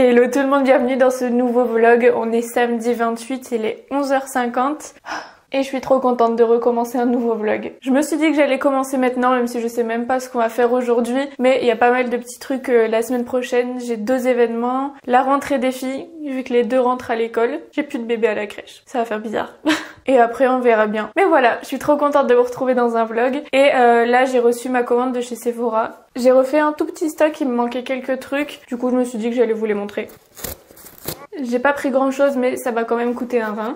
Hello tout le monde, bienvenue dans ce nouveau vlog. On est samedi 28, il est 11h50. Et je suis trop contente de recommencer un nouveau vlog. Je me suis dit que j'allais commencer maintenant, même si je sais même pas ce qu'on va faire aujourd'hui. Mais il y a pas mal de petits trucs la semaine prochaine. J'ai 2 événements. La rentrée des filles, vu que les 2 rentrent à l'école. J'ai plus de bébé à la crèche. Ça va faire bizarre. Et après on verra bien. Mais voilà, je suis trop contente de vous retrouver dans un vlog. Et là j'ai reçu ma commande de chez Sephora. J'ai refait un tout petit stock, il me manquait quelques trucs. Du coup je me suis dit que j'allais vous les montrer. J'ai pas pris grand chose mais ça m'a quand même coûté un rein.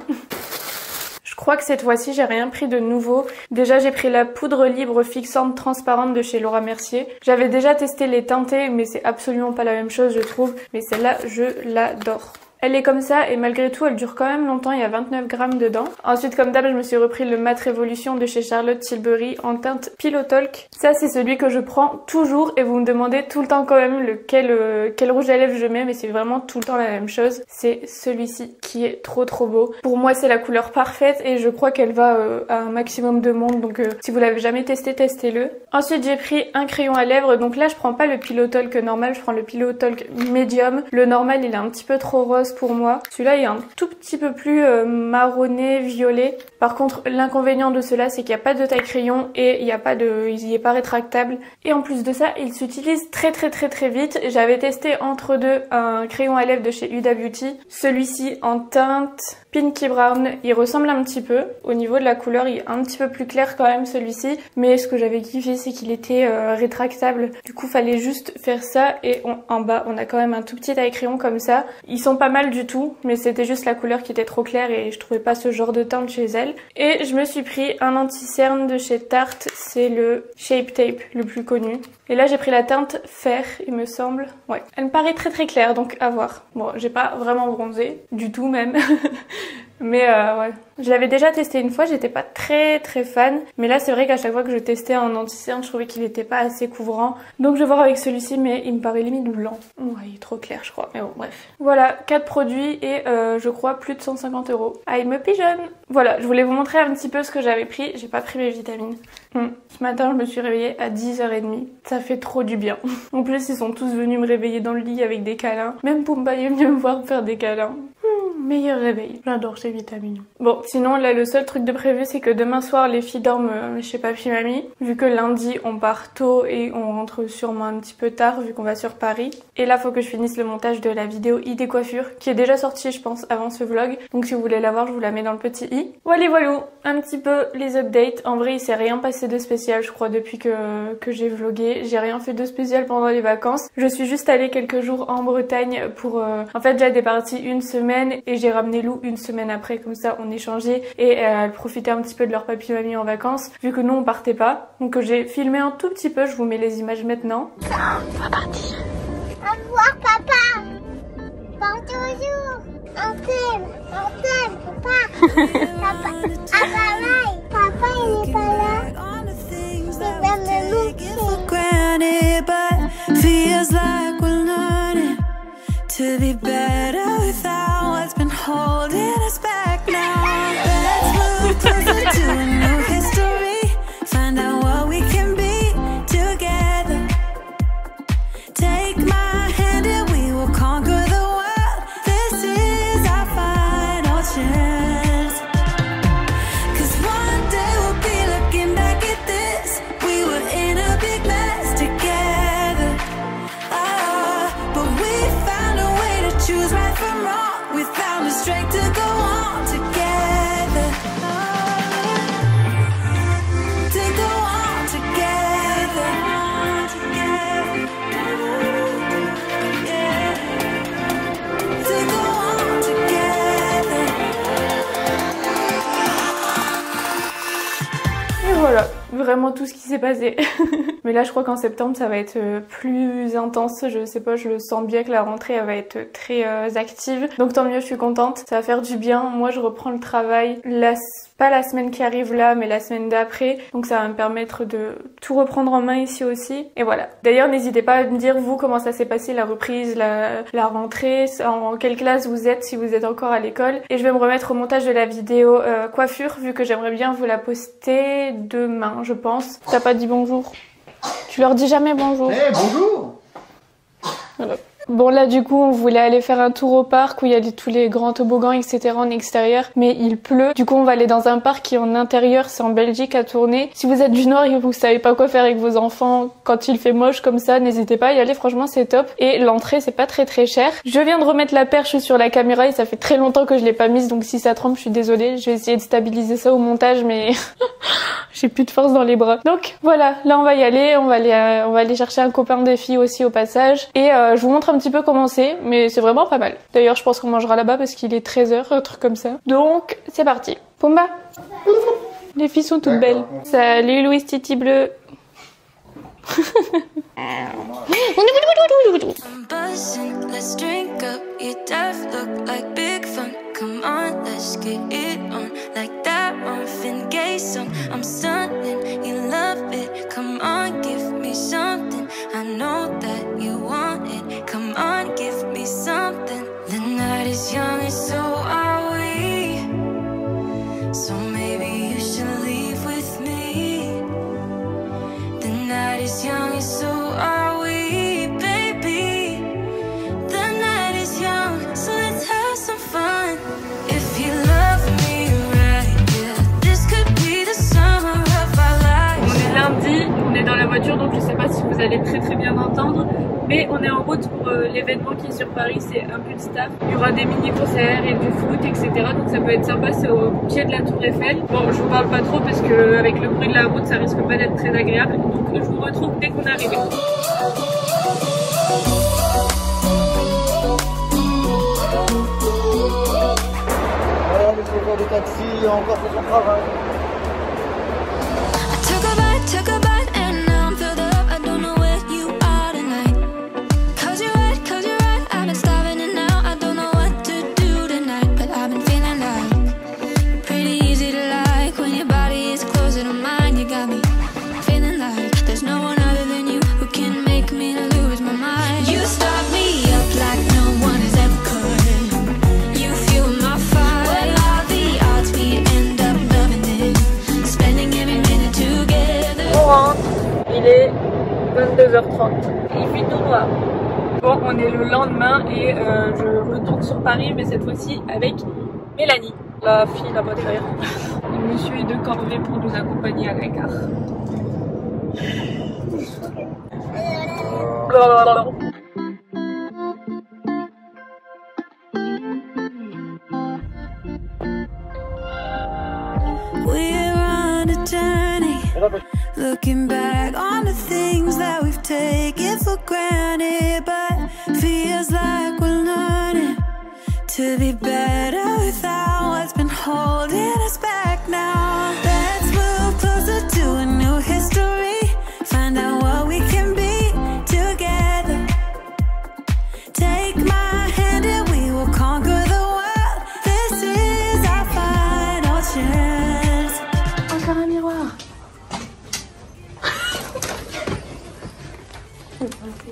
Je crois que cette fois-ci j'ai rien pris de nouveau. Déjà j'ai pris la poudre libre fixante transparente de chez Laura Mercier. J'avais déjà testé les teintées mais c'est absolument pas la même chose je trouve. Mais celle-là je l'adore. Elle est comme ça et malgré tout elle dure quand même longtemps, il y a 29 grammes dedans. Ensuite comme d'hab je me suis repris le Matte Révolution de chez Charlotte Tilbury en teinte Pillow Talk. Ça c'est celui que je prends toujours et vous me demandez tout le temps quand même quel rouge à lèvres je mets, mais c'est vraiment tout le temps la même chose. C'est celui-ci qui est trop beau. Pour moi c'est la couleur parfaite et je crois qu'elle va à un maximum de monde, donc si vous l'avez jamais testé, testez-le. Ensuite j'ai pris un crayon à lèvres, donc là je prends pas le Pillow Talk normal, je prends le Pillow Talk Medium. Le normal il est un petit peu trop rose pour moi. Celui-là il est un tout petit peu plus marronné, violet. Par contre l'inconvénient de cela c'est qu'il n'y a pas de taille crayon et il est pas rétractable. Et en plus de ça il s'utilise très vite. J'avais testé entre deux un crayon à lèvres de chez Huda Beauty. Celui-ci en teinte Pinky Brown, il ressemble un petit peu. Au niveau de la couleur il est un petit peu plus clair quand même celui-ci. Mais ce que j'avais kiffé c'est qu'il était rétractable. Du coup fallait juste faire ça et en bas on a quand même un tout petit taille crayon comme ça. Ils sont pas mal du tout, mais c'était juste la couleur qui était trop claire et je trouvais pas ce genre de teinte chez elle. Et je me suis pris un anti-cerne de chez Tarte, c'est le Shape Tape, le plus connu. Et là j'ai pris la teinte Fer, il me semble. Ouais, elle me paraît très claire, donc à voir. Bon, j'ai pas vraiment bronzé, du tout même. Mais ouais, je l'avais déjà testé une fois, j'étais pas très fan. Mais là c'est vrai qu'à chaque fois que je testais un anti-cerne, je trouvais qu'il était pas assez couvrant. Donc je vais voir avec celui-ci, mais il me paraît limite blanc. Ouais, il est trop clair je crois, mais bon bref. Voilà, 4 produits et je crois plus de 150 €. I'm a pigeon. Voilà, je voulais vous montrer un petit peu ce que j'avais pris. J'ai pas pris mes vitamines. Ce matin je me suis réveillée à 10h30. Ça fait trop du bien. En plus ils sont tous venus me réveiller dans le lit avec des câlins. Même Pumba est venu me voir me faire des câlins. Meilleur réveil. J'adore ces vitamines. Bon, sinon là le seul truc de prévu c'est que demain soir les filles dorment chez papy mamie. Vu que lundi on part tôt et on rentre sûrement un petit peu tard vu qu'on va sur Paris. Et là faut que je finisse le montage de la vidéo idée coiffure qui est déjà sortie je pense avant ce vlog. Donc si vous voulez la voir je vous la mets dans le petit i. Voilà, un petit peu les updates. En vrai il s'est rien passé de spécial je crois depuis que j'ai vlogué. J'ai rien fait de spécial pendant les vacances. Je suis juste allée quelques jours en Bretagne pour... En fait j'étais partie une semaine et j'ai ramené Lou une semaine après, comme ça on échangeait et elle profitait un petit peu de leur papy-mamie en vacances vu que nous on partait pas. Donc j'ai filmé un tout petit peu, je vous mets les images maintenant. On va partir. Au revoir papa. Pour toujours. On t'aime, papa. Papa, ah bye. Papa il est pas là. Il va me manquer. To be better without what's been holding us back now. Let's move closer to a new history. Find out what we can be together. Take my hand and we will conquer the world. This is our final chance. 'Cause one day we'll be looking back at this. We were in a big mess together. But we found a way to choose right from wrong. We found the strength to go on together. To go on together. Yeah. To go on together. Et voilà, vraiment tout ce qui s'est passé. Mais là je crois qu'en septembre ça va être plus intense, je sais pas, je le sens bien que la rentrée elle va être très active. Donc tant mieux, je suis contente, ça va faire du bien. Moi je reprends le travail, pas la semaine qui arrive là mais la semaine d'après. Donc ça va me permettre de tout reprendre en main ici aussi. Et voilà. D'ailleurs n'hésitez pas à me dire vous comment ça s'est passé la reprise, la rentrée, en quelle classe vous êtes si vous êtes encore à l'école. Et je vais me remettre au montage de la vidéo coiffure vu que j'aimerais bien vous la poster demain je pense. T'as pas dit bonjour? Tu leur dis jamais bonjour. Eh, bonjour. Voilà. Bon là du coup on voulait aller faire un tour au parc où il y a tous les grands toboggans etc. en extérieur, mais il pleut. Du coup on va aller dans un parc qui est en intérieur, c'est en Belgique à Tournai. Si vous êtes du Nord et que vous savez pas quoi faire avec vos enfants quand il fait moche comme ça, n'hésitez pas à y aller, franchement c'est top. Et l'entrée c'est pas très cher. Je viens de remettre la perche sur la caméra et ça fait très longtemps que je l'ai pas mise, donc si ça tremble je suis désolée. Je vais essayer de stabiliser ça au montage mais j'ai plus de force dans les bras. Donc voilà, là on va y aller, on va aller chercher un copain des filles aussi au passage. Et je vous montre un petit peu comment c'est, mais c'est vraiment pas mal. D'ailleurs je pense qu'on mangera là-bas parce qu'il est 13h, un truc comme ça. Donc c'est parti. Pumba. Les filles sont toutes belles. Salut Louise Titi Bleu. I'm buzzing, let's drink up. Your death look like big fun. Come on, let's get it on. Like that Marvin Gaye song. I'm stunning, you love it. Come on, give me something. I know that you want it. Come on, give me something. The night is young and so are we. So maybe you should leave with me. The night is young and so are we, baby. The night is young, so let's have some fun. If you love me right, yeah, this could be the summer of our lives. On est lundi, on est dans la voiture donc je sais pas si vous allez très bien entendre. Mais on est en route pour l'événement qui est sur Paris, c'est Impulse-Staff. Il y aura des mini-concerts et du foot, etc. Donc ça peut être sympa, c'est au pied de la Tour Eiffel. Bon, je vous parle pas trop parce que avec le bruit de la route, ça risque pas d'être très agréable. Donc je vous retrouve dès qu'on arrive. Voilà, les chauffeurs de taxi, encore fait son travail. Took a bite, and now I'm filled up. I don't know where you are tonight. Cause you're right, I've been starving and now I don't know what to do tonight. But I've been feeling like pretty easy to like when your body is closer to mine. You got me feeling like there's no one other than you who can make me lose my mind. You start me up like no one has ever could. You fuel my fire. What are the odds we end up loving it? Spending every minute together. On rentre, il est 22h30. Il fait tout noir. Bon, on est le lendemain et je retourne sur Paris, mais cette fois-ci avec Mélanie, la fille là-bas derrière. Le monsieur est de corvée pour nous accompagner à la gare. We're on a journey, looking back on the things that we've taken for granted, but feels like we're learning to be better without what's been holding us back now. Let's move closer to a new history, find out what we can be together. Take my hand and we will conquer the world. This is our final chance. Encore un miroir.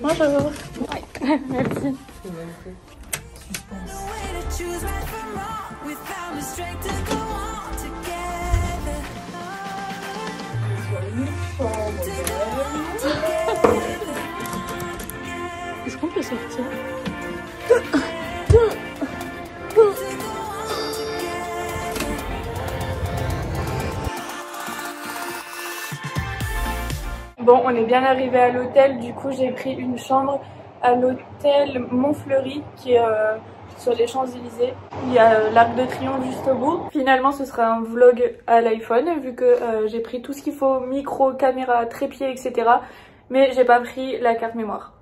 Bonjour. Merci. Choose right from wrong. We found the strength to go on together. Est-ce qu'on peut sortir? Bon, on est bien arrivé à l'hôtel, du coup j'ai pris une chambre à l'hôtel Montfleury qui est sur les Champs-Élysées. Il y a l'Arc de Triomphe juste au bout. Finalement ce sera un vlog à l'iPhone vu que j'ai pris tout ce qu'il faut, micro, caméra, trépied, etc. Mais j'ai pas pris la carte mémoire.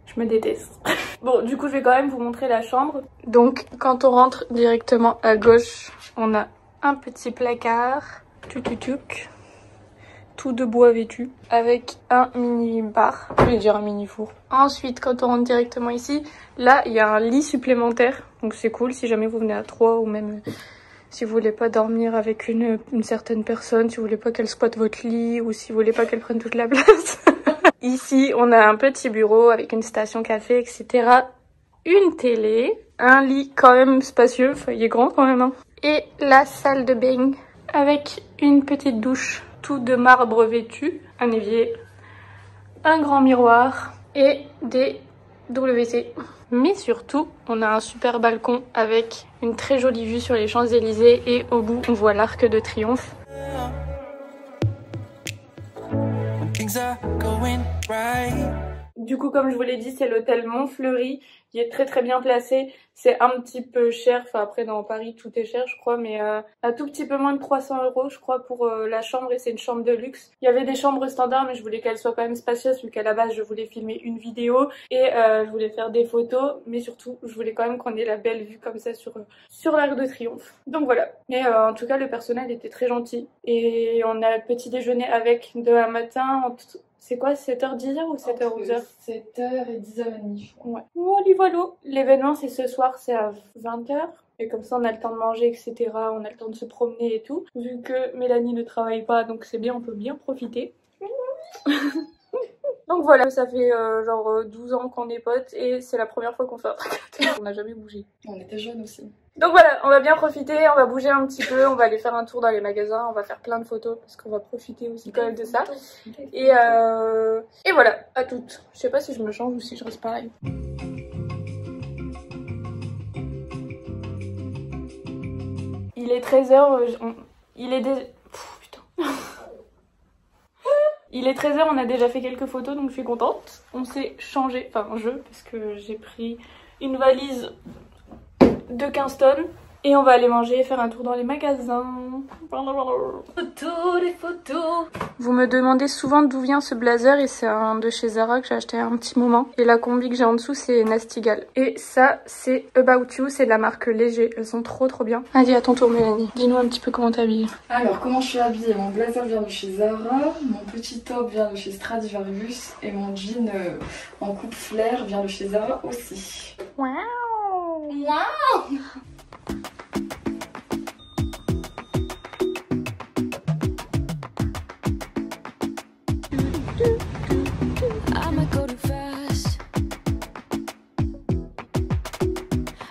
Je me déteste. Bon, du coup je vais quand même vous montrer la chambre. Donc quand on rentre directement à gauche, on a un petit placard. Tututuk. Tout de bois vêtu avec un mini bar, je vais dire un mini four. Ensuite quand on rentre directement ici, là il y a un lit supplémentaire, donc c'est cool si jamais vous venez à 3 ou même si vous voulez pas dormir avec une certaine personne, si vous voulez pas qu'elle squatte votre lit ou si vous voulez pas qu'elle prenne toute la place. Ici on a un petit bureau avec une station café, etc. Une télé, un lit quand même spacieux, enfin il est grand quand même, hein. Et la salle de bain avec une petite douche. Tout de marbre vêtu, un évier, un grand miroir et des WC. Mais surtout, on a un super balcon avec une très jolie vue sur les Champs-Élysées et au bout, on voit l'Arc de Triomphe. Du coup, comme je vous l'ai dit, c'est l'hôtel Montfleury. Il est très bien placé. C'est un petit peu cher. Enfin, après, dans Paris, tout est cher, je crois. Mais un tout petit peu moins de 300 €, je crois, pour la chambre. Et c'est une chambre de luxe. Il y avait des chambres standards, mais je voulais qu'elles soient quand même spacieuses, vu qu'à la base, je voulais filmer une vidéo. Et je voulais faire des photos. Mais surtout, je voulais quand même qu'on ait la belle vue comme ça sur l'Arc de Triomphe. Donc voilà. Mais en tout cas, le personnel était très gentil. Et on a petit déjeuner avec de un matin... C'est quoi, 7h 10h ou 7h 11h? 7h et 10h30. Ouais. Voilà. L'événement c'est ce soir, c'est à 20h. Et comme ça on a le temps de manger, etc. On a le temps de se promener et tout. Vu que Mélanie ne travaille pas, donc c'est bien, on peut bien profiter. Donc voilà, ça fait genre 12 ans qu'on est potes et c'est la première fois qu'on fait un truc. On n'a jamais bougé. On était jeunes aussi. Donc voilà, on va bien profiter, on va bouger un petit peu, on va aller faire un tour dans les magasins, on va faire plein de photos parce qu'on va profiter aussi quand même de ça. Et voilà, à toutes. Je sais pas si je me change ou si je reste pareil. Il est 13h, il est des... putain. Il est 13h, on a déjà fait quelques photos donc je suis contente. On s'est changé, enfin parce que j'ai pris une valise de 15 tonnes et on va aller manger et faire un tour dans les magasins. Photos, les photos. Vous me demandez souvent d'où vient ce blazer et c'est un de chez Zara que j'ai acheté il y a un petit moment. Et la combi que j'ai en dessous c'est Nastigal. Et ça c'est About You, c'est de la marque Léger. Elles sont trop bien. Allez, à ton tour Mélanie. Dis-nous un petit peu comment t'habilles. Alors comment je suis habillée? Mon blazer vient de chez Zara, mon petit top vient de chez Stradivarius et mon jean en coupe flair vient de chez Zara aussi. Waouh. Wow. I might go too fast.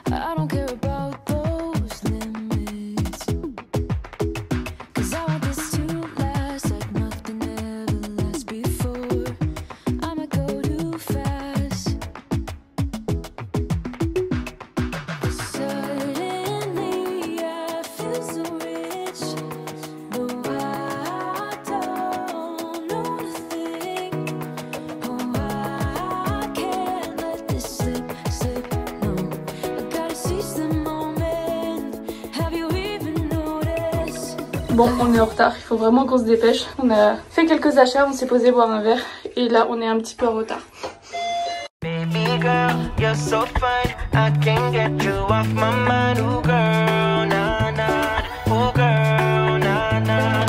I don't care about those limits. 'Cause I want this to last like nothing ever lasts before. I might go too fast. Suddenly I feel so rich. No, I don't know nothing. Oh, I can't let this slip, no. I gotta seize the moment. Have you even noticed? Bon, on est en retard, il faut vraiment qu'on se dépêche. On a fait quelques achats, on s'est posé boire un verre et là on est un petit peu en retard. Baby girl, you're so fine. I can't get you off my mind. Ooh girl, nah nah. Ooh girl, nah nah.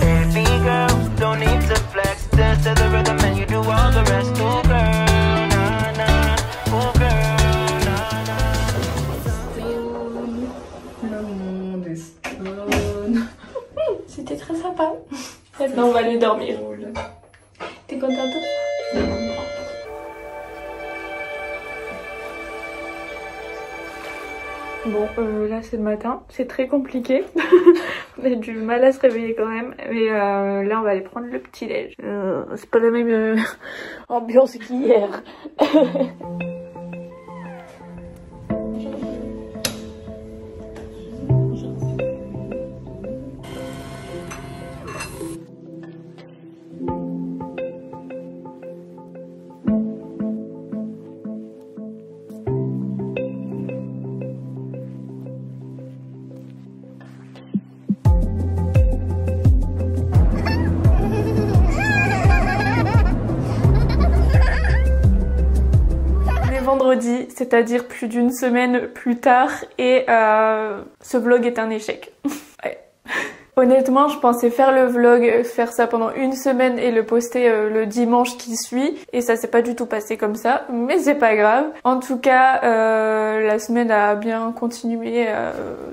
Baby girl, don't need to flex. Dance to the rhythm and you do all the rest. Ooh girl, nah nah. Ooh girl, nah nah. Le monde est stone. C'était très sympa. Maintenant on va aller dormir. T'es contente? Bon, là c'est le matin, c'est très compliqué. On a du mal à se réveiller quand même. Mais là on va aller prendre le petit déj. C'est pas la même ambiance qu'hier. Vendredi, c'est-à-dire plus d'une semaine plus tard, et ce vlog est un échec. Ouais. Honnêtement, je pensais faire le vlog, faire ça pendant une semaine et le poster le dimanche qui suit. Et ça s'est pas du tout passé comme ça, mais c'est pas grave. En tout cas, la semaine a bien continué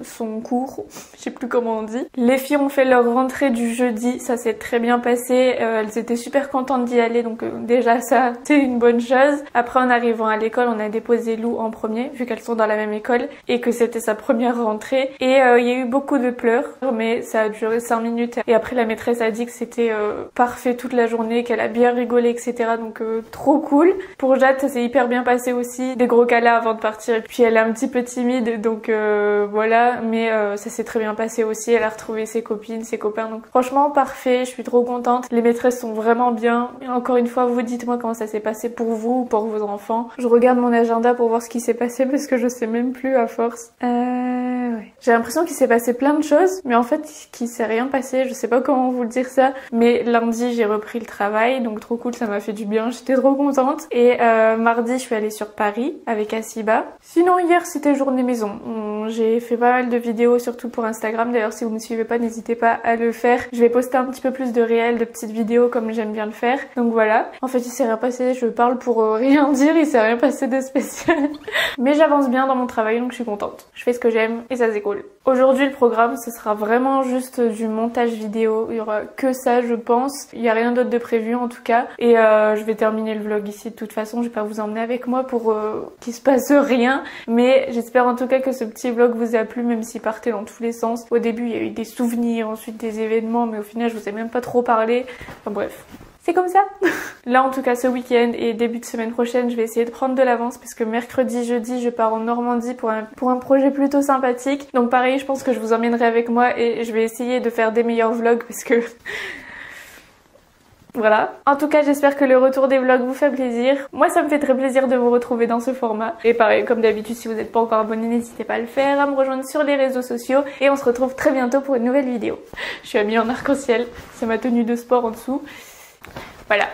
son cours. Je sais plus comment on dit. Les filles ont fait leur rentrée du jeudi, ça s'est très bien passé. Elles étaient super contentes d'y aller, donc déjà ça, c'est une bonne chose. Après, en arrivant à l'école, on a déposé Lou en premier, vu qu'elles sont dans la même école, et que c'était sa première rentrée. Et il y a eu beaucoup de pleurs, mais ça a a duré 5 minutes et après la maîtresse a dit que c'était parfait toute la journée, qu'elle a bien rigolé, etc. Donc trop cool. Pour Jade, ça s'est hyper bien passé aussi. Des gros câlins avant de partir et puis elle est un petit peu timide donc voilà, mais ça s'est très bien passé aussi. Elle a retrouvé ses copines, ses copains, donc franchement parfait, je suis trop contente. Les maîtresses sont vraiment bien. Et encore une fois, vous dites-moi comment ça s'est passé pour vous ou pour vos enfants. Je regarde mon agenda pour voir ce qui s'est passé parce que je sais même plus à force. Ouais. J'ai l'impression qu'il s'est passé plein de choses, mais en fait qu'il s'est rien passé, je sais pas comment vous le dire ça, mais lundi j'ai repris le travail, donc trop cool, ça m'a fait du bien, j'étais trop contente. Et mardi je suis allée sur Paris avec Asiba. Sinon hier c'était journée maison, j'ai fait pas mal de vidéos surtout pour Instagram, d'ailleurs si vous me suivez pas n'hésitez pas à le faire. Je vais poster un petit peu plus de réels, de petites vidéos comme j'aime bien le faire, donc voilà. En fait il s'est rien passé, je parle pour rien dire, il s'est rien passé de spécial. Mais j'avance bien dans mon travail donc je suis contente. Je fais ce que j'aime et ça c'est cool. Aujourd'hui le programme ce sera vraiment juste du montage vidéo, il y aura que ça je pense, il n'y a rien d'autre de prévu en tout cas et je vais terminer le vlog ici de toute façon, je vais pas vous emmener avec moi pour qu'il se passe rien, mais j'espère en tout cas que ce petit vlog vous a plu même s'il partait dans tous les sens. Au début il y a eu des souvenirs, ensuite des événements, mais au final je vous ai même pas trop parlé, enfin bref. C'est comme ça. Là en tout cas ce week-end et début de semaine prochaine je vais essayer de prendre de l'avance parce que mercredi, jeudi je pars en Normandie pour un projet plutôt sympathique. Donc pareil je pense que je vous emmènerai avec moi et je vais essayer de faire des meilleurs vlogs parce que... Voilà. En tout cas j'espère que le retour des vlogs vous fait plaisir. Moi ça me fait très plaisir de vous retrouver dans ce format. Et pareil comme d'habitude si vous n'êtes pas encore abonné n'hésitez pas à le faire, à me rejoindre sur les réseaux sociaux et on se retrouve très bientôt pour une nouvelle vidéo. Je suis habillée en arc-en-ciel, c'est ma tenue de sport en dessous. Voilà.